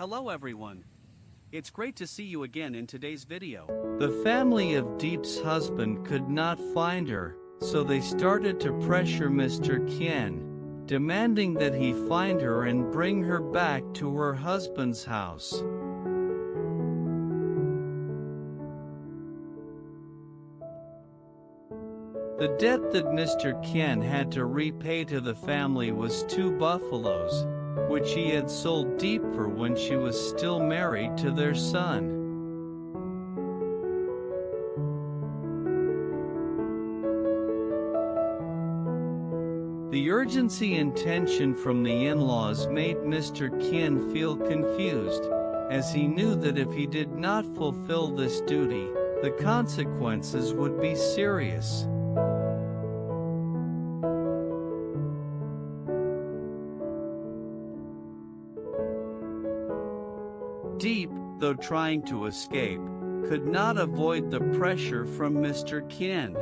Hello everyone. It's great to see you again in today's video. The family of Deep's husband could not find her, so they started to pressure Mr. Kien, demanding that he find her and bring her back to her husband's house. The debt that Mr. Kien had to repay to the family was 2 buffaloes, which he had sold Deep for when she was still married to their son. The urgency and tension from the in-laws made Mr. Kien feel confused, as he knew that if he did not fulfill this duty, the consequences would be serious. Deep, though trying to escape, could not avoid the pressure from Mr. Kien.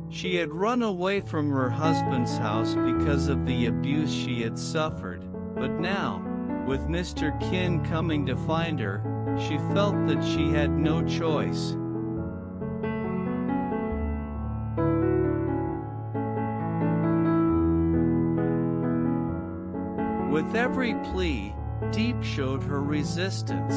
She had run away from her husband's house because of the abuse she had suffered, but now, with Mr. Kien coming to find her, she felt that she had no choice. With every plea, Deep showed her resistance.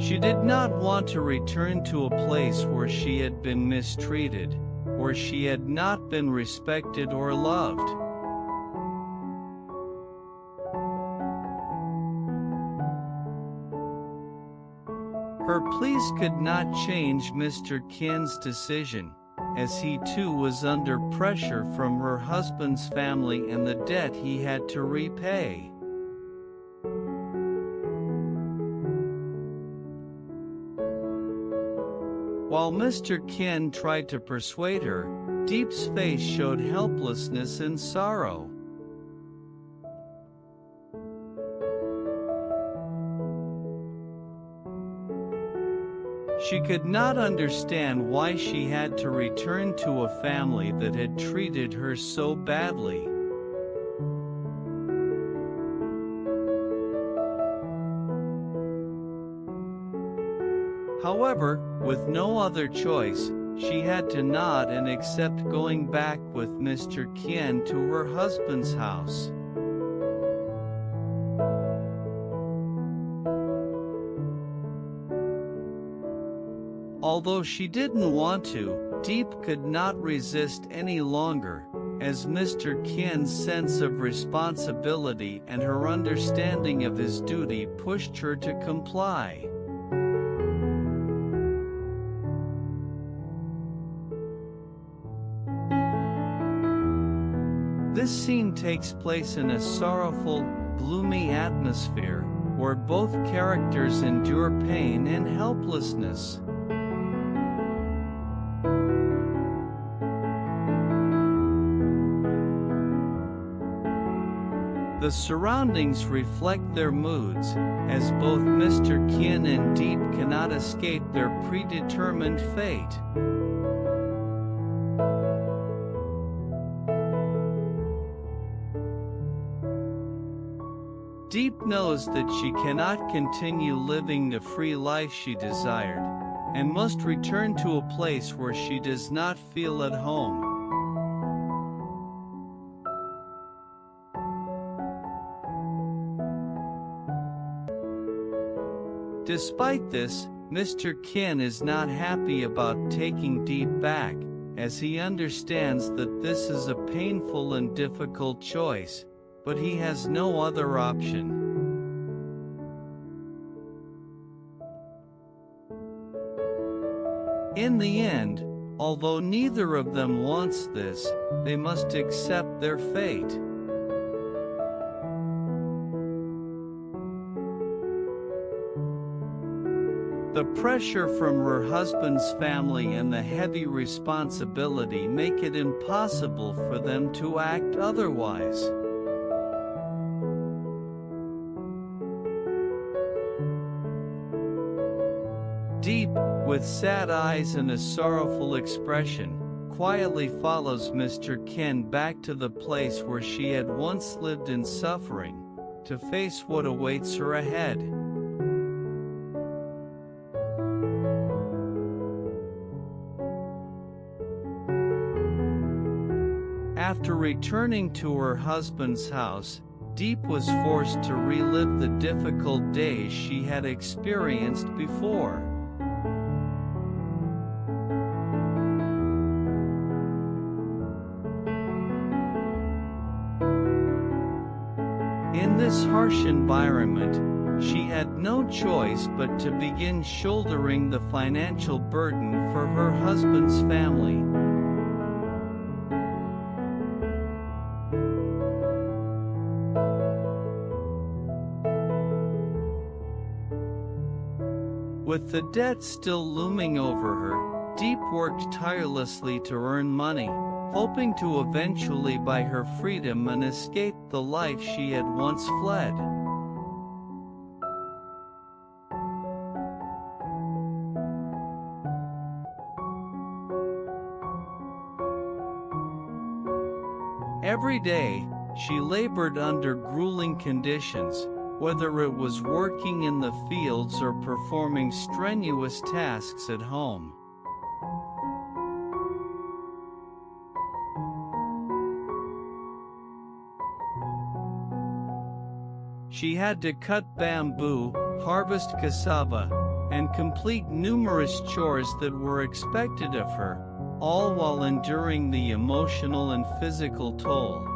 She did not want to return to a place where she had been mistreated, where she had not been respected or loved. Her pleas could not change Mr. Kien's decision, as he too was under pressure from her husband's family and the debt he had to repay. While Mr. Kien tried to persuade her, Deep's face showed helplessness and sorrow. She could not understand why she had to return to a family that had treated her so badly. However, with no other choice, she had to nod and accept going back with Mr. Kien to her husband's house. Although she didn't want to, Deep could not resist any longer, as Mr. Kien's sense of responsibility and her understanding of his duty pushed her to comply. This scene takes place in a sorrowful, gloomy atmosphere, where both characters endure pain and helplessness. The surroundings reflect their moods, as both Mr. Kien and Deep cannot escape their predetermined fate. Deep knows that she cannot continue living the free life she desired, and must return to a place where she does not feel at home. Despite this, Mr. Kien is not happy about taking Deep back, as he understands that this is a painful and difficult choice, but he has no other option. In the end, although neither of them wants this, they must accept their fate. The pressure from her husband's family and the heavy responsibility make it impossible for them to act otherwise. Deep, with sad eyes and a sorrowful expression, quietly follows Mr. Ken back to the place where she had once lived in suffering, to face what awaits her ahead. After returning to her husband's house, Deep was forced to relive the difficult days she had experienced before. In this harsh environment, she had no choice but to begin shouldering the financial burden for her husband's family. With the debt still looming over her, Deep worked tirelessly to earn money, hoping to eventually buy her freedom and escape the life she had once fled. Every day, she labored under grueling conditions, whether it was working in the fields or performing strenuous tasks at home. She had to cut bamboo, harvest cassava, and complete numerous chores that were expected of her, all while enduring the emotional and physical toll.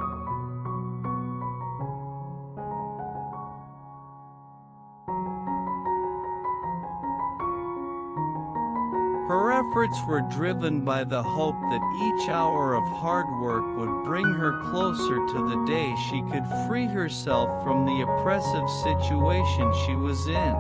Her efforts were driven by the hope that each hour of hard work would bring her closer to the day she could free herself from the oppressive situation she was in.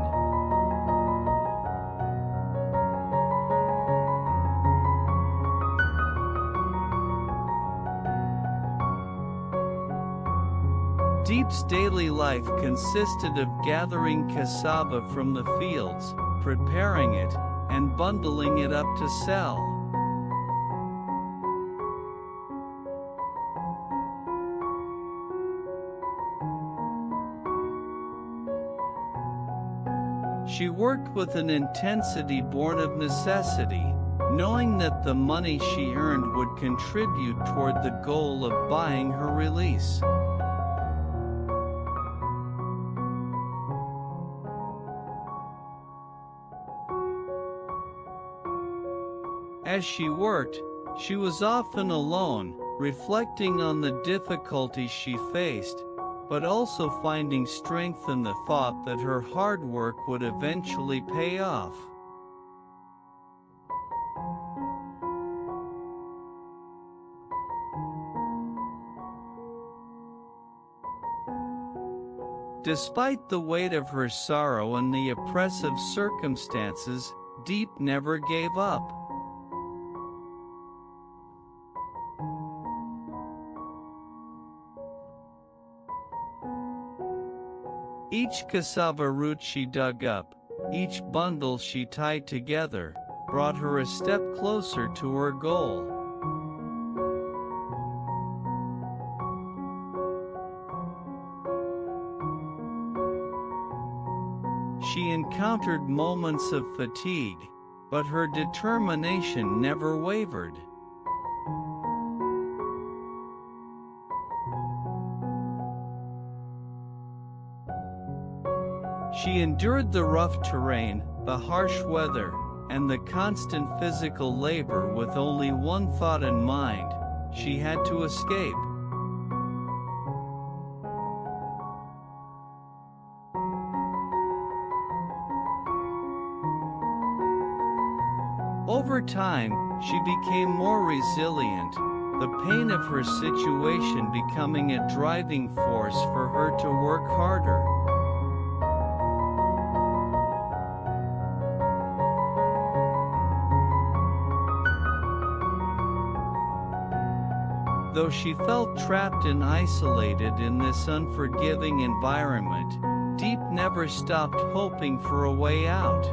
Deep's daily life consisted of gathering cassava from the fields, preparing it, and bundling it up to sell. She worked with an intensity born of necessity, knowing that the money she earned would contribute toward the goal of buying her release. As she worked, she was often alone, reflecting on the difficulties she faced, but also finding strength in the thought that her hard work would eventually pay off. Despite the weight of her sorrow and the oppressive circumstances, Deep never gave up. Each cassava root she dug up, each bundle she tied together, brought her a step closer to her goal. She encountered moments of fatigue, but her determination never wavered. She endured the rough terrain, the harsh weather, and the constant physical labor with only one thought in mind: she had to escape. Over time, she became more resilient, the pain of her situation becoming a driving force for her to work harder. Though she felt trapped and isolated in this unforgiving environment, Deep never stopped hoping for a way out.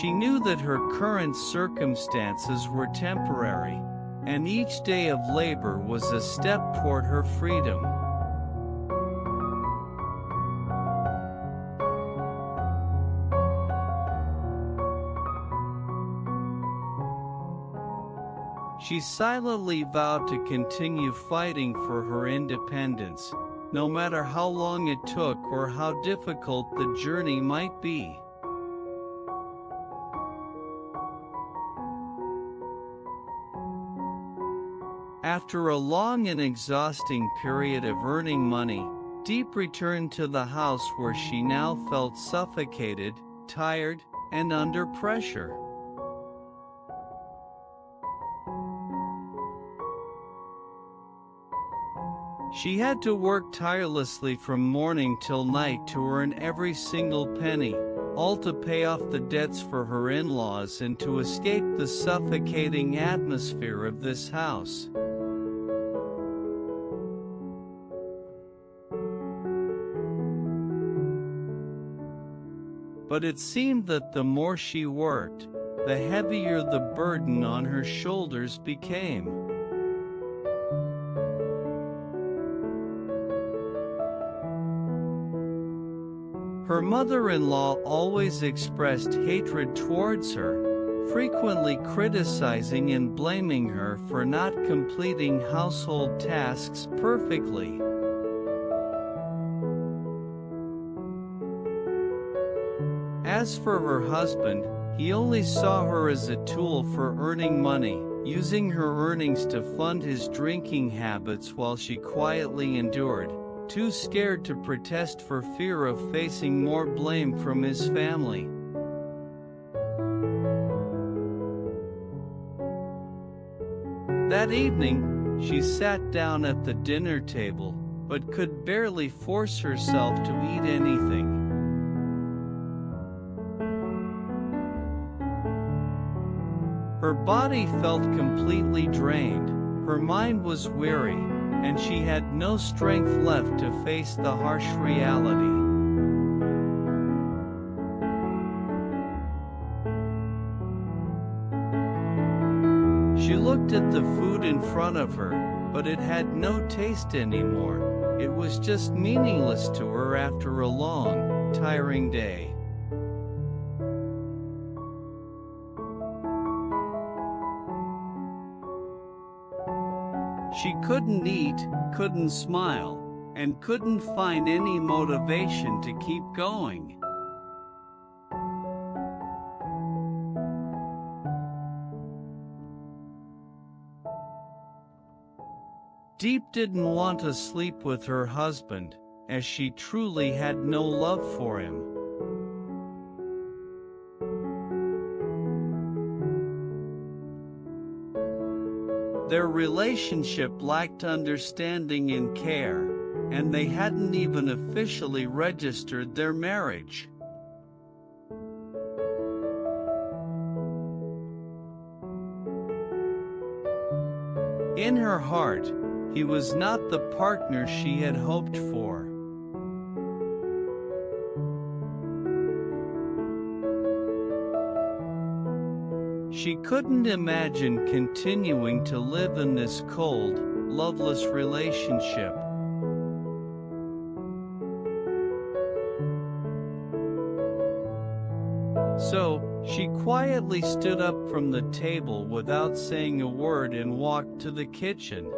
She knew that her current circumstances were temporary, and each day of labor was a step toward her freedom. She silently vowed to continue fighting for her independence, no matter how long it took or how difficult the journey might be. After a long and exhausting period of earning money, Deep returned to the house where she now felt suffocated, tired, and under pressure. She had to work tirelessly from morning till night to earn every single penny, all to pay off the debts for her in-laws and to escape the suffocating atmosphere of this house. But it seemed that the more she worked, the heavier the burden on her shoulders became. Her mother-in-law always expressed hatred towards her, frequently criticizing and blaming her for not completing household tasks perfectly. As for her husband, he only saw her as a tool for earning money, using her earnings to fund his drinking habits while she quietly endured, too scared to protest for fear of facing more blame from his family. That evening, she sat down at the dinner table, but could barely force herself to eat anything. Her body felt completely drained, her mind was weary, and she had no strength left to face the harsh reality. She looked at the food in front of her, but it had no taste anymore. It was just meaningless to her after a long, tiring day. She couldn't eat, couldn't smile, and couldn't find any motivation to keep going. Deep didn't want to sleep with her husband, as she truly had no love for him. Their relationship lacked understanding and care, and they hadn't even officially registered their marriage. In her heart, he was not the partner she had hoped for. She couldn't imagine continuing to live in this cold, loveless relationship. So, she quietly stood up from the table without saying a word and walked to the kitchen.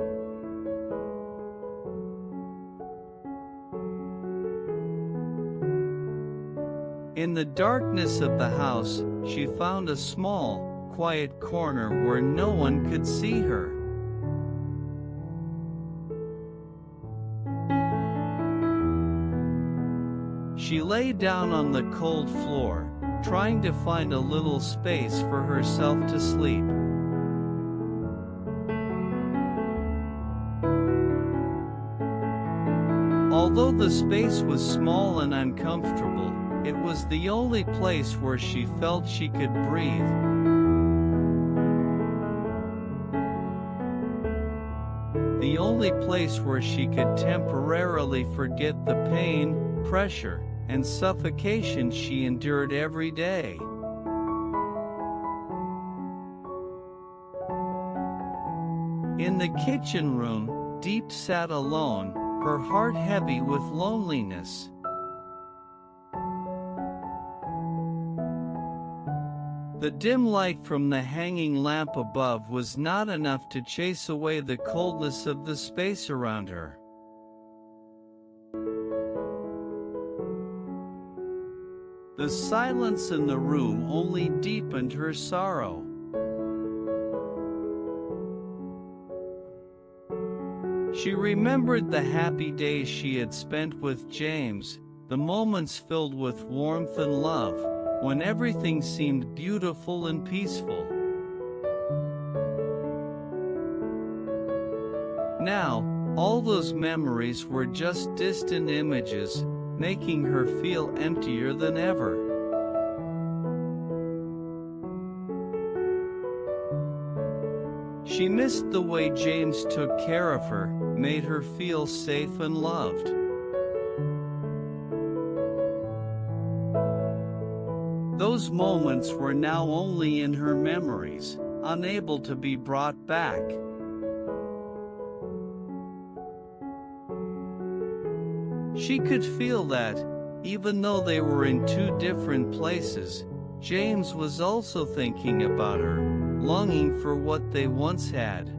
In the darkness of the house, she found a small, quiet corner where no one could see her. She lay down on the cold floor, trying to find a little space for herself to sleep. Although the space was small and uncomfortable, it was the only place where she felt she could breathe. The only place where she could temporarily forget the pain, pressure, and suffocation she endured every day. In the kitchen room, Deep sat alone, her heart heavy with loneliness. The dim light from the hanging lamp above was not enough to chase away the coldness of the space around her. The silence in the room only deepened her sorrow. She remembered the happy days she had spent with James, the moments filled with warmth and love, when everything seemed beautiful and peaceful. Now, all those memories were just distant images, making her feel emptier than ever. She missed the way James took care of her, made her feel safe and loved. Those moments were now only in her memories, unable to be brought back. She could feel that, even though they were in two different places, James was also thinking about her, longing for what they once had.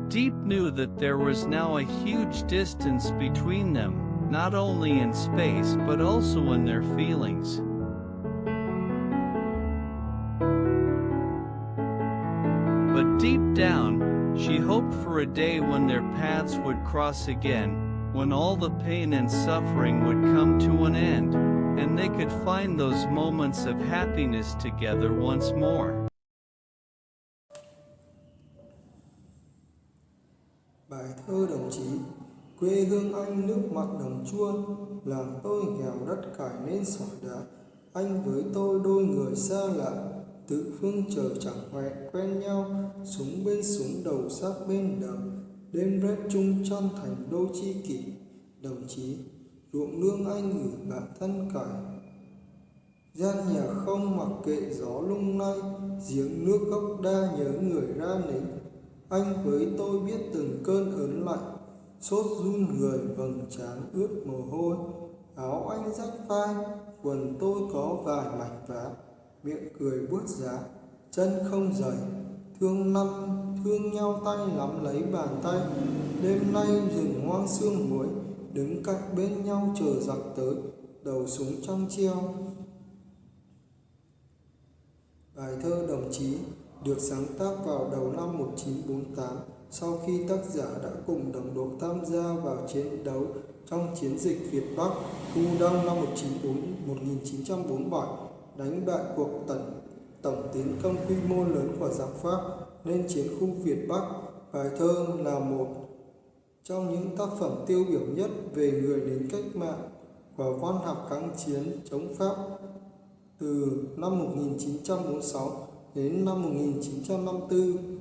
Deep knew that there was now a huge distance between them, not only in space but also in their feelings. But deep down, she hoped for a day when their paths would cross again, when all the pain and suffering would come to an end, and they could find those moments of happiness together once more. Bài thơ đồng chí. Quê hương anh nước mặn đồng chua, làng tôi nghèo đất cải nên sỏi đá. Anh với tôi đôi người xa lạ, tự phương trời chẳng hẹn quen nhau. Súng bên súng đầu sát bên đầu, đêm rét chung chăn thành đôi chi kỷ. Đồng chí, ruộng nương anh gửi bạn thân cải. Gian nhà không mặc kệ gió lung lay, giếng nước gốc đa nhớ người ra nính. Anh với tôi biết từng cơn ớn lạnh, sốt run người vầng trán ướt mồ hôi. Áo anh rách vai, quần tôi có vài mảnh vá, miệng cười buốt giá, chân không dày. Thương nhau tay nắm lấy bàn tay, đêm nay rừng hoang sương muối, đứng cạnh bên nhau chờ giặc tới, đầu súng trong treo. Bài thơ đồng chí được sáng tác vào đầu năm 1948, sau khi tác giả đã cùng đồng đội tham gia vào chiến đấu trong chiến dịch Việt Bắc Thu Đông năm 1947, đánh bại cuộc tổng tiến công quy mô lớn của giặc Pháp lên chiến khu Việt Bắc. Bài thơ là một trong những tác phẩm tiêu biểu nhất về người lính cách mạng và văn học kháng chiến chống Pháp từ năm 1946 đến năm 1954.